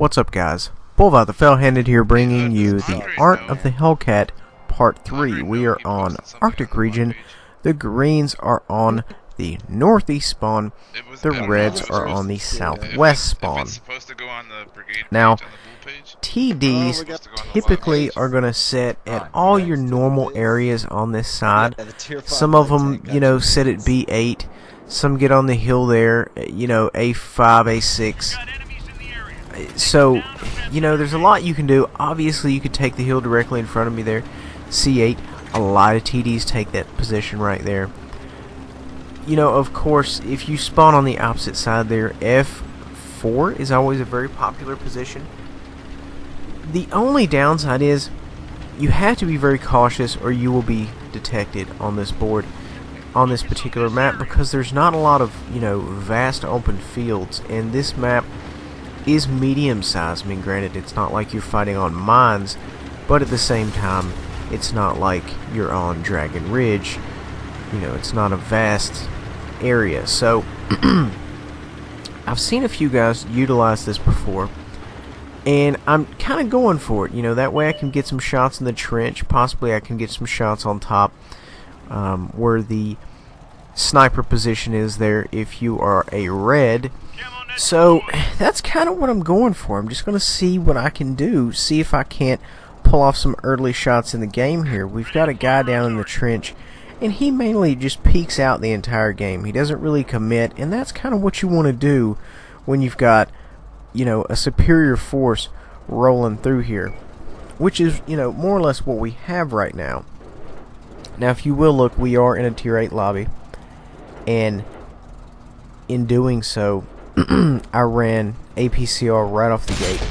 What's up, guys? Bulva the Fell-Handed here, bringing you the Art of the Hellcat Part 3. We are on Arctic region. The greens are on the northeast spawn. The reds are on the southwest spawn. Now, TDs typically are going to sit at all your normal areas on this side. Some of them, sit at B8. Some get on the hill there, A5, A6. So, there's a lot you can do. Obviously, you could take the hill directly in front of me there. C8, a lot of TDs take that position right there. Of course, if you spawn on the opposite side there, F4 is always a very popular position. The only downside is you have to be very cautious or you will be detected on this board, on this particular map, because there's not a lot of, vast open fields, and this map is medium sized. I mean, granted, it's not like you're fighting on mines, but at the same time, it's not like you're on Dragon Ridge. It's not a vast area. So I've seen a few guys utilize this before, and I'm kind of going for it. That way I can get some shots in the trench. Possibly I can get some shots on top where the sniper position is there if you are a red. So that's kind of what I'm going for. I'm just going to see what I can do, see if I can't pull off some early shots in the game here. We've got a guy down in the trench, and he mainly just peeks out the entire game. He doesn't really commit, and that's kind of what you want to do when you've got, a superior force rolling through here, which is, more or less what we have right now. Now, if you will look, we are in a Tier 8 lobby, and in doing so, I ran APCR right off the gate.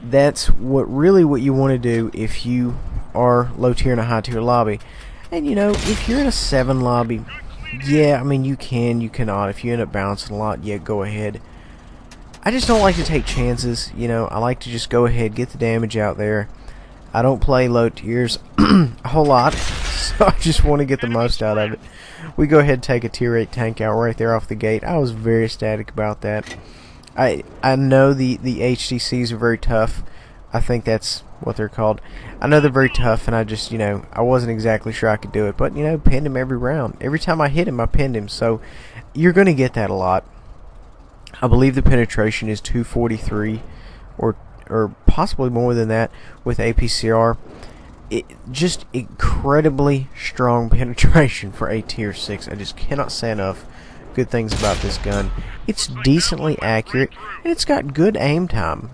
That's what you want to do if you are low tier in a high tier lobby. And if you're in a 7 lobby, yeah, I mean, you cannot. If you end up bouncing a lot, yeah, go ahead. I just don't like to take chances. I like to just go ahead, get the damage out there. I don't play low tiers a whole lot, so I just want to get the most out of it. We go ahead and take a Tier 8 tank out right there off the gate. I was very ecstatic about that. I know the HDCs are very tough. I think that's what they're called. I know they're very tough, and I just, I wasn't exactly sure I could do it. But, pinned him every round. Every time I hit him, I pinned him. So, you're going to get that a lot. I believe the penetration is 243 or possibly more than that with APCR. Just incredibly strong penetration for a Tier 6. I just cannot say enough good things about this gun. It's decently accurate, and it's got good aim time.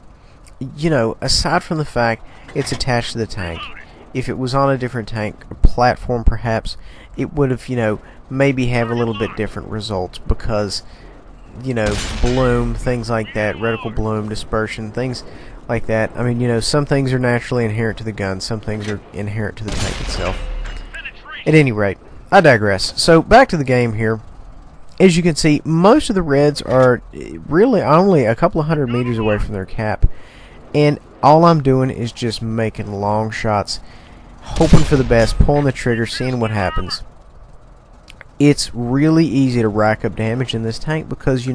Aside from the fact it's attached to the tank. If it was on a different tank or platform, perhaps, it would have, maybe have a little bit different results, because, bloom, things like that, reticle bloom, dispersion, things like that. I mean, some things are naturally inherent to the gun, some things are inherent to the tank itself. At any rate, I digress. So, back to the game here. As you can see, most of the reds are really only a couple of 100 meters away from their cap, and all I'm doing is just making long shots, hoping for the best, pulling the trigger, seeing what happens. It's really easy to rack up damage in this tank because,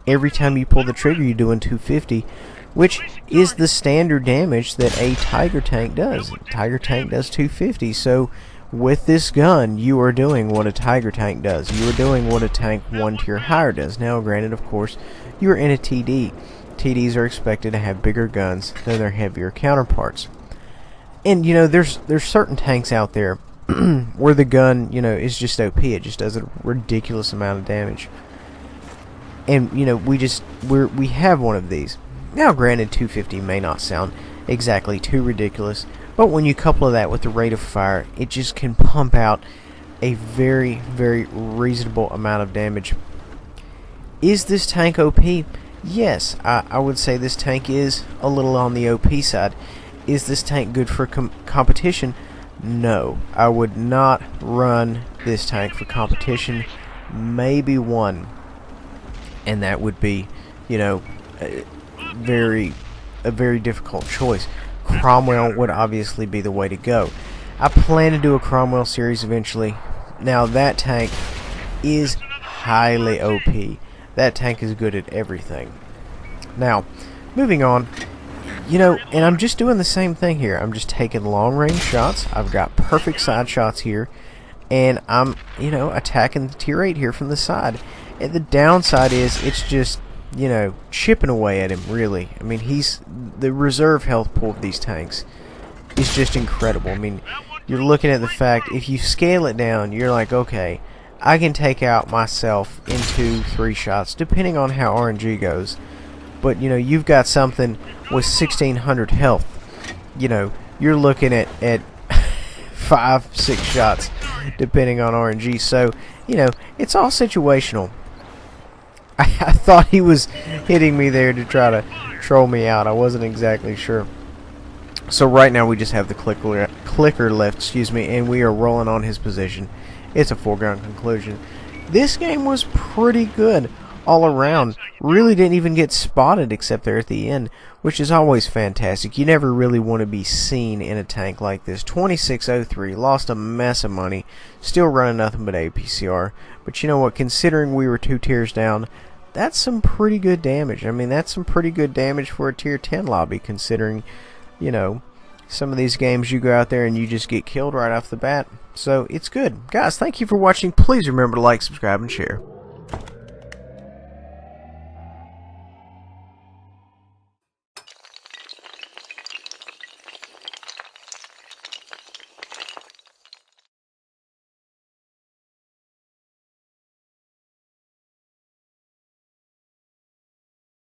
every time you pull the trigger, you're doing 250, which is the standard damage that a Tiger tank does. Tiger tank does 250, so with this gun, you are doing what a Tiger tank does. You are doing what a tank 1 tier higher does. Now, granted, of course, you are in a TD. TDs are expected to have bigger guns than their heavier counterparts. And, there's certain tanks out there where the gun, is just OP. It just does a ridiculous amount of damage. And, we have one of these. Now, granted, 250 may not sound exactly too ridiculous, but when you couple that with the rate of fire, it just can pump out a very, very reasonable amount of damage. Is this tank OP? Yes, I would say this tank is a little on the OP side. Is this tank good for competition? No, I would not run this tank for competition. Maybe one, and that would be, a very difficult choice. Cromwell would obviously be the way to go. I plan to do a Cromwell series eventually. Now, that tank is highly OP. That tank is good at everything. Now, moving on. You know, and I'm just doing the same thing here. I'm just taking long-range shots. I've got perfect side shots here, and I'm, you know, attacking the tier 8 here from the side. And the downside is it's just, you know, chipping away at him, really. I mean, the reserve health pool of these tanks is just incredible. I mean, you're looking at the fact, if you scale it down, you're like, okay, I can take out myself in 2-3 shots, depending on how RNG goes. But, you know, you've got something with 1600 health. You know, you're looking at 5-6 shots, depending on RNG. So, you know, it's all situational. I thought he was hitting me there to try to troll me out. I wasn't exactly sure. So right now we just have the clicker left, excuse me, and we are rolling on his position. It's a foregone conclusion. This game was pretty good all around. Really didn't even get spotted except there at the end, which is always fantastic. You never really want to be seen in a tank like this. 2603, lost a mess of money, still running nothing but APCR. But you know what, considering we were 2 tiers down, that's some pretty good damage. I mean, that's some pretty good damage for a tier 10 lobby, considering, you know, some of these games you go out there and you just get killed right off the bat. So it's good. Guys, thank you for watching. Please remember to like, subscribe, and share.